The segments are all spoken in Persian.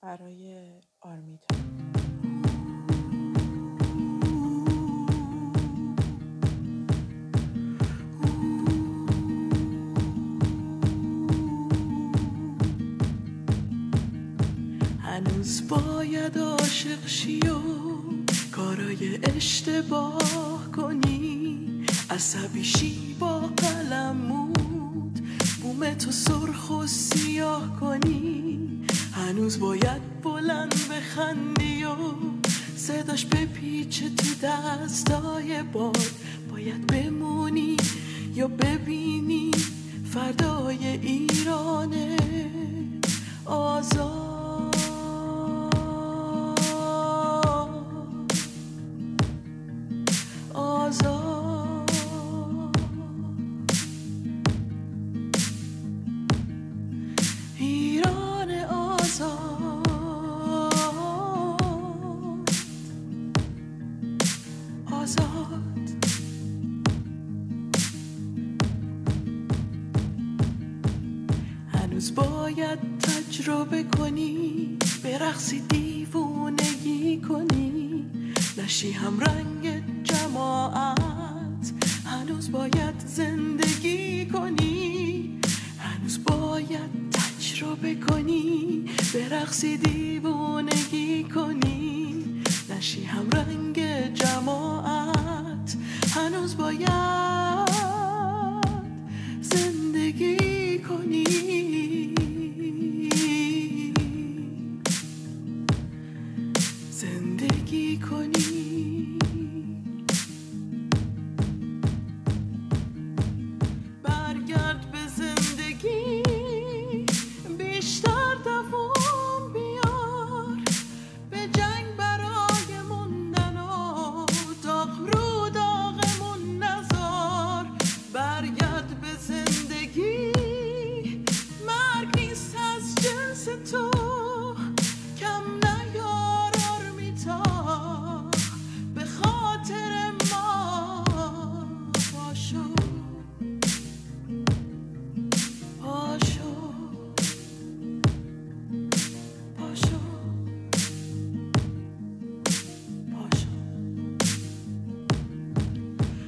برای آرمیتا. هنوز باید عاشق شی و کارای اشتباه کنی، عصبی شی با قلمود بوم تو سرخ و سیاه کنی. هنوز باید بلند بخندی و صداش بپیچه تو دستای باد. باید بمونی یا ببینی فردای ایران آزاد. ایران آزاد، آزاد. هنوز باید تجربه کنی، برقصی دیوونگی کنی، نشی هم رنگ جماعت. هنوز باید زندگی کنی، هنوز باید تجربه کنی، برقصی دیوونگی کنی، نشی هم رنگ جماعت. هنوز باید زندگی کنی، زندگی کنی. برگرد به زندگی، بیشتر دوام بیار، به جنگ برای موندن و داغ رو داغمون نذار. برگرد به زندگی، مرگ نیست از جنس تو، کم نیار آرمیتا، به خاطر ما پاشو، پاشو، پاشو، پاشو.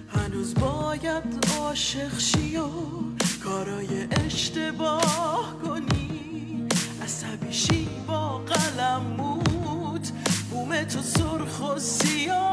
هنوز باید عاشق شی و کارای اشتباه کنی، عصبی شی با قلمود بوم تو سرخ و سیاه